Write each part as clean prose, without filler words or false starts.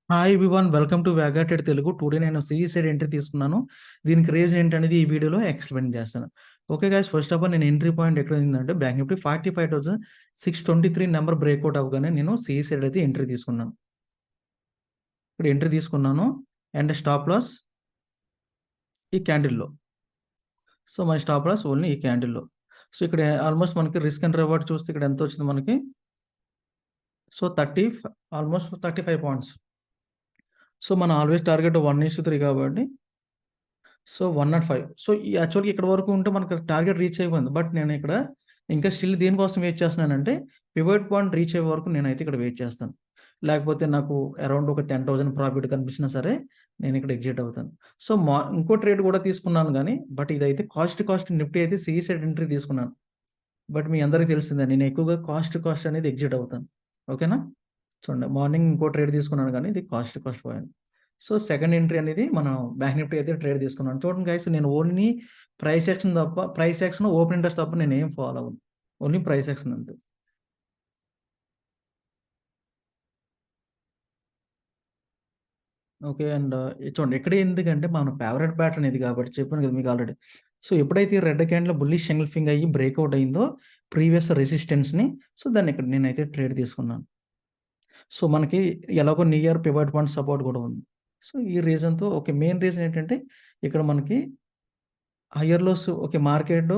Hi everyone, welcome to వ్యాగాటెడ్ Telugu. Today నేను CE side entry తీసుకున్నాను. దీనికి రీజన్ ఏంటనేది ఈ వీడియోలో ఎక్స్‌ప్లెయిన్ చేస్తాను. Okay guys, first of all నేను ఎంట్రీ పాయింట్ ఎక్కడ ఉందంటే బ్యాంక్ నిఫ్టీ 45,623 నెంబర్ బ్రేక్‌ఔట్ అవ్వగానే నేను సిఈ సైడ్ అయితే ఎంట్రీ తీసుకున్నాను. ఇక్కడ ఎంట్రీ తీసుకున్నాను అండ్ స్టాప్ లాస్ ఈ క్యాండిల్‌లో. So, my stop loss only ఈ క్యాండిల్‌లో. సో, ఇక్కడ ఆల్మోస్ట్ మనకి రిస్క్ అండ్ రివార్డ్ చూస్తే ఇక్కడ ఎంత వచ్చింది మనకి. So, almost 35 points. సో, మన ఆల్వేస్ టార్గెట్ 1:3 కాబట్టి సో, 105. సో, ఈ యాక్చువల్‌గా ఇక్కడి వరకు ఉంటే మనకు టార్గెట్ రీచ్ అయిపోయింది. బట్ నేను ఇక్కడ ఇంకా స్టిల్ దేనికోసం వెయిట్ చేస్తున్నానంటే, పివట్ పాయింట్ రీచ్ అయ్యే వరకు నేనైతే ఇక్కడ వెయిట్ చేస్తాను. లేకపోతే నాకు అరౌండ్ ఒక 10,000 ప్రాఫిట్ కనిపించినా సరే, నేను ఇక్కడ ఎగ్జిట్ అవుతాను. సో, ఇంకో ట్రేడ్ కూడా తీసుకున్నాను గానీ, బట్ ఇదైతే కాస్ట్ నిఫ్టీ అయితే సి సైడ్ ఎంట్రీ తీసుకున్నాను. బట్ మీ అందరికీ తెలిసిందే నేను ఎక్కువగా కాస్ట్ అనేది ఎగ్జిట్ అవుతాను. ఓకేనా? చూడండి, మార్నింగ్ ఇంకో ట్రేడ్ తీసుకున్నాను గానీ, ఇది కాస్ట్ పోయింది. సో, సెకండ్ ఎంట్రీ అనేది మనం బ్యాంక్ నిఫ్టీ అయితే ట్రేడ్ తీసుకున్నాను. చూడండి గైస్, నేను only price action, open interest తప్ప నేనేం ఫాలో అవ్వను. ఓన్లీ ప్రైస్ యాక్షన్ అంతే. ఓకే. అండ్ చూడండి, ఇక్కడే ఎందుకంటే మన ఫేవరెట్ ప్యాటర్న్ ఇది కాబట్టి చెప్పాను కదా మీకు ఆల్రెడీ. సో, ఎప్పుడైతే రెడ్ క్యాండిల్ బుల్లిష్ ఎంగల్ఫింగ్ అయ్యి బ్రేక్‌ఔట్ అయిందో ప్రీవియస్ రెసిస్టెన్స్‌ని, సో, దాన్ని ఇక్కడ నేనైతే ట్రేడ్ తీసుకున్నాను. సో, మనకి ఎలాగో నియర్ పివట్ పాయింట్ సపోర్ట్ కూడా ఉంది. సో, ఈ రీజన్‌తో ఓకే. మెయిన్ రీజన్ ఏంటంటే ఇక్కడ మనకి higher loss okay. Market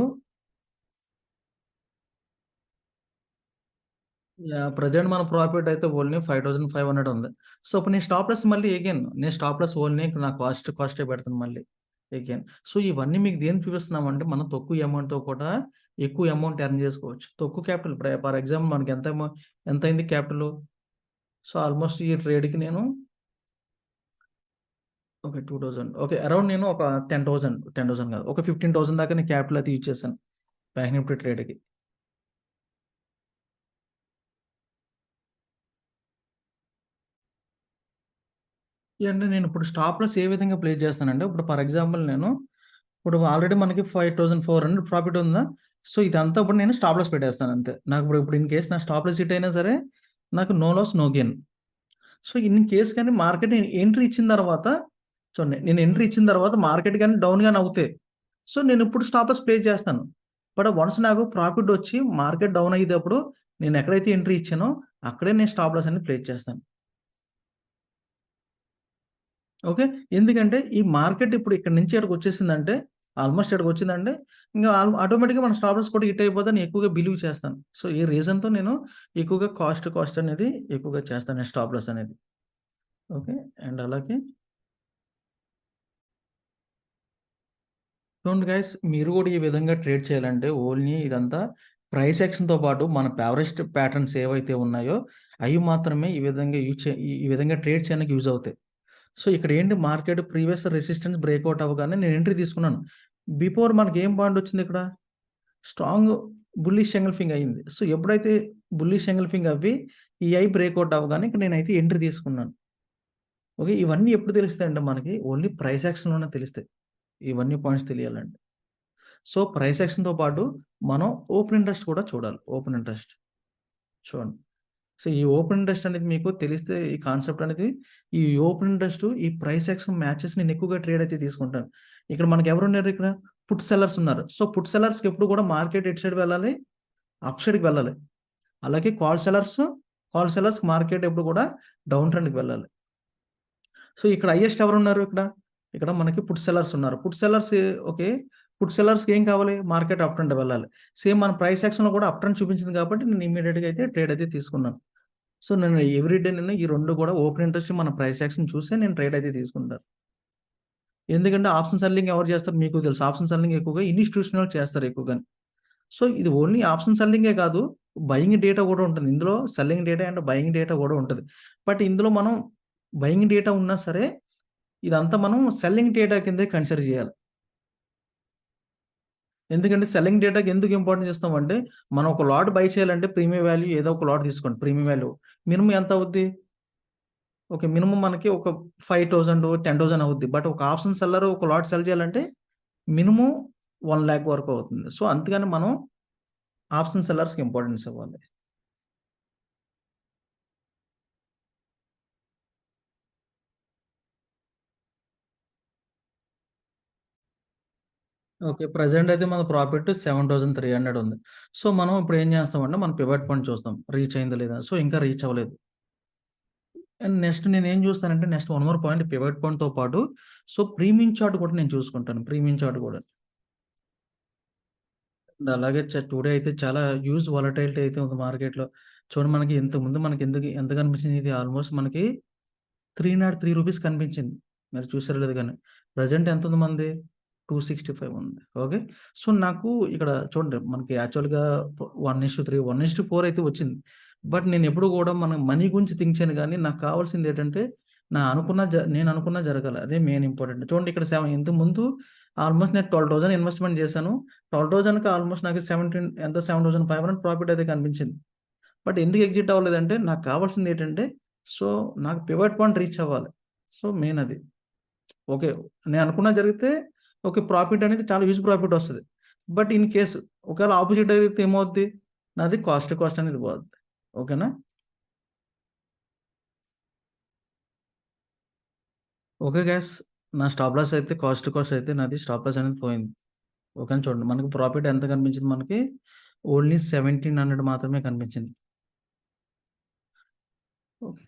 present మన ప్రాఫిట్ అయితే ఓన్లీ 5,500 ఉంది. సో, ఇప్పుడు నేను స్టాప్ లాస్ మళ్ళీ అగైన్ నేను స్టాప్ లాస్ ఓన్లీ నా కాస్టే పెడతాను మళ్ళీ అగైన్. సో, ఇవన్నీ మీకు దేనికి చూపిస్తున్నామంటే మనం తక్కువ అమౌంట్‌తో కూడా ఎక్కువ అమౌంట్ ఎర్న్ చేసుకోవచ్చు. తక్కువ క్యాపిటల్ ఫర్ ఎగ్జాంపుల్ మనకి ఎంతయింది క్యాపిటలు? సో, ఆల్మోస్ట్ ఈ ట్రేడ్‌కి నేను ఓకే. 2000 ఓకే. అరౌండ్ నేను ఒక 10,000 కాదు. ఒక 15,000 దాకా నేను క్యాపిటల్ అయితే యూజ్ చేశాను బ్యాంక్ నిఫ్టీ ట్రేడ్‌కి. అంటే నేను ఇప్పుడు స్టాప్ లాస్ ఏ విధంగా ప్లేస్ చేస్తానంటే, ఇప్పుడు ఫర్ ఎగ్జాంపుల్ నేను ఇప్పుడు ఆల్రెడీ మనకి 5,400 ప్రాఫిట్ ఉందా? సో, ఇదంతా ఇప్పుడు నేను స్టాప్ లాస్ పెట్టేస్తాను అంతే. నాకు ఇప్పుడు ఇన్ కేస్ నా స్టాప్ లాస్ హిట్ అయినా సరే, నాకు no loss, no gain. So, in case గాని మార్కెట్ నేను ఎంట్రీ ఇచ్చిన తర్వాత చూడండి, నేను ఎంట్రీ ఇచ్చిన తర్వాత మార్కెట్ గాని డౌన్ గాని అవుతే, సో, నేను ఇప్పుడు స్టాప్ లాస్ ప్లేస్ చేస్తాను. బట్ వన్స్ నాకు ప్రాఫిట్ వచ్చి మార్కెట్ డౌన్ అయ్యేటప్పుడు నేను ఎక్కడైతే ఎంట్రీ ఇచ్చానో అక్కడే నేను స్టాప్ లాస్ అనేది ప్లేస్ చేస్తాను. ఓకే. ఎందుకంటే ఈ మార్కెట్ ఇప్పుడు ఇక్కడి నుంచి ఇక్కడికొచ్చేసిందంటే, ఆల్‌మోస్ట్ ఇక్కడికొచ్చిందంటే, ఇంగా ఆటోమేటిక్‌గా మన స్టాప్ లాస్ కూడా హిట్ అయిపోద్దని ఎక్కువగా బిలీవ్ చేస్తాను. సో, ఈ రీజన్‌తో నేను ఎక్కువగా కాస్ట్ అనేది ఎక్కువగా చేస్తాను స్టాప్ లాస్ అనేది. ఓకే. అండ్ అలాగే చూడండి గైస్, మీరు కూడా ఈ విధంగా ట్రేడ్ చేయాలంటే ఓన్లీ ఇదంతా ప్రైస్ యాక్షన్‌తో పాటు మన ఫేవరెట్ ప్యాటర్న్స్ ఏవైతే ఉన్నాయో, అయి మాత్రమే ఈ విధంగా యూజ్ చే ఈ ఈ విధంగా ట్రేడ్ చేయడానికి యూజ్ అవుతాయి. సో, ఇక్కడ ఏంటి మార్కెట్ ప్రీవియస్ రెసిస్టెన్స్ బ్రేక్‌ఔట్ అవ్వగానే నేను ఎంట్రీ తీసుకున్నాను. బిఫోర్ మనకి ఏం పాయింట్ వచ్చిందిక్కడ? స్ట్రాంగ్ బుల్లిష్ ఎంగల్ఫింగ్ అయింది. సో, ఎప్పుడైతే బుల్లిష్ ఎంగల్ఫింగ్ అవ్వి ఈ ఐ బ్రేక్‌ఔట్ అవ్వగానే ఇక్కడ నేనైతే ఎంట్రీ తీసుకున్నాను. ఓకే. ఇవన్నీ ఎప్పుడు తెలుస్తాయంటే మనకి ఓన్లీ ప్రైస్ యాక్షన్‌లోనే తెలుస్తాయి. ఇవన్నీ పాయింట్స్ తెలియాలంటే. సో, ప్రైస్ యాక్షన్‌తో పాటు మనం ఓపెన్ ఇంట్రెస్ట్ కూడా చూడాలి. ఓపెన్ ఇంట్రెస్ట్ చూడండి. సో, ఈ ఓపెన్ ఇంట్రెస్ట్ అనేది మీకు తెలిస్తే ఈ కాన్సెప్ట్ అనేది ఈ ఓపెన్ ఇంట్రెస్ట్, ఈ ప్రైస్ యాక్షన్ మ్యాచెస్ నేను ఎక్కువగా ట్రేడ్ అయితే తీసుకుంటాను. ఇక్కడ మనకి ఎవరున్నారు ఇక్కడ? పుట్ సెల్లర్స్ ఉన్నారు. సో, పుట్ సెల్లర్స్‌కి ఎప్పుడు కూడా మార్కెట్ ఎటు సైడ్ వెళ్ళాలి? అప్ సైడ్‌కి వెళ్ళాలి. అలాగే కాల్ సెల్లర్స్ మార్కెట్ ఎప్పుడు కూడా డౌన్ ట్రెండ్‌కి వెళ్ళాలి. సో, ఇక్కడ హైయెస్ట్ ఎవరున్నారు ఇక్కడ? ఇక్కడ మనకి పుట్ సెల్లర్స్ ఉన్నారు. ఓకే. పుట్ సెల్లర్స్‌కి ఏం కావాలి? మార్కెట్ అప్ ట్రెండ్ వెళ్ళాలి. సేమ్ మన ప్రైస్ యాక్షన్‌లో కూడా అప్ ట్రెండ్ చూపించింది కాబట్టి నేను ఇమ్మీడియేట్‌గా అయితే ట్రేడ్ అయితే తీసుకున్నాను. సో, నేను ఎవ్రీ డే నేను ఈ 2 కూడా ఓపెన్ ఇంట్రెస్ట్ మన ప్రైస్ యాక్షన్ చూసే నేను ట్రేడ్ అయితే తీసుకుంటాను. ఎందుకంటే ఆప్షన్ సెల్లింగ్ ఎవరు చేస్తారో మీకు తెలుసు. ఆప్షన్ సెల్లింగ్ ఎక్కువగా ఇన్‌స్టిట్యూషనల్ చేస్తారు ఎక్కువగాని. సో, ఇది ఓన్లీ ఆప్షన్ సెల్లింగే కాదు, బయింగ్ డేటా కూడా ఉంటుంది. ఇందులో selling data and buying data కూడా ఉంటది. బట్ ఇందులో మనం బయింగ్ డేటా ఉన్నా సరే, ఇదంతా మనం సెల్లింగ్ డేటా కిందే కన్సిడర్ చేయాలి. ఎందుకంటే సెల్లింగ్ డేటాకి ఎందుకు ఇంపార్టెన్స్ ఇస్తామంటే, మనం ఒక లాట్ బై చేయాలంటే ప్రీమియం వాల్యూ ఏదో ఒక లాట్ తీసుకోండి. ప్రీమియం వాల్యూ మినిమమ్ ఎంత అవుద్ది? ఓకే. మినిమమ్ మనకి ఒక 5,000, 10,000 అవుద్ది. బట్ ఒక ఆప్షన్ సెల్లర్ ఒక లాట్ సెల్ చేయాలంటే మినిమమ్ 1,00,000 వరకు అవుతుంది. సో, అందుకని మనం ఆప్షన్ సెల్లర్స్‌కి ఇంపార్టెన్స్ ఇవ్వాలి. ఓకే. ప్రెజెంట్ అయితే మన ప్రాఫిట్ 7,300 ఉంది. సో, మనం ఇప్పుడు ఏం చేస్తామంటే మన పివట్ పాయింట్ చూస్తాం. రీచ్ అయిందా లేదా? సో, ఇంకా రీచ్ అవ్వలేదు. అండ్ నెక్స్ట్ నేనేం చూస్తానంటే next one more point pivot పాయింట్‌తో పాటు సో, ప్రీమియం చార్ట్ కూడా నేను చూసుకుంటాను. ప్రీమియం చార్ట్ కూడా. అండ్ అలాగే టుడే అయితే చాలా హ్యూజ్ వాలటైలిటీ అయితే ఉంది మార్కెట్‌లో. చూడండి మనకి ఇంతకుముందు మనకి ఎంత కనిపించింది ఇది ఆల్‌మోస్ట్ మనకి రూ. 303 కనిపించింది. మీరు చూసారో లేదో గాని. ప్రెజెంట్ ఎంతుంది మనది? 265 ఉంది. ఓకే. సో, నాకు ఇక్కడ చూడండి మనకి యాక్చువల్‌గా 1:3, 1:4 అయితే వచ్చింది. బట్ నేనెప్పుడు గూడా మనం మనీ గురించి థింక్ చేయను గానీ, నాకు కావాల్సిందేంటంటే, నేను అనుకున్నది జరగాలి. అదే మెయిన్ ఇంపార్టెంట్. చూడండి ఇక్కడ ఇంతకుముందు ఆల్‌మోస్ట్ నేను 12,000 ఇన్వెస్ట్‌మెంట్ చేశాను. 12,000కి ఆల్‌మోస్ట్ నాకు 7,500 ప్రాఫిట్ అయితే కనిపించింది. బట్ ఎందుకు ఎగ్జిట్ అవ్వలేదంటే, నాకు కావాల్సిందేంటంటే, సో, నాకు పివట్ పాయింట్ రీచ్ అవ్వాలి. సో, మెయిన్ అది. ఓకే. నేను అనుకున్నది జరిగితే ఓకే. ప్రాఫిట్ అనేది చాలా హ్యూజ్ ప్రాఫిట్ వస్తది. బట్ ఇన్ కేస్ ఒకవేళ ఆపోజిట్ జరిగితే ఏమవుద్ది? నాది కాస్ట్ అనేది పోద్ది. ఓకేనా? Okay guys. నా స్టాప్ లాస్ అయితే కాస్ట్ అయితే నాది స్టాప్ లాస్ అనేది పోయింది. ఓకేనా చూడండి. మనకి ప్రాఫిట్ ఎంత కనిపించింది మనకి? ఓన్లీ 1700 మాత్రమే కనిపించింది. ఓకే.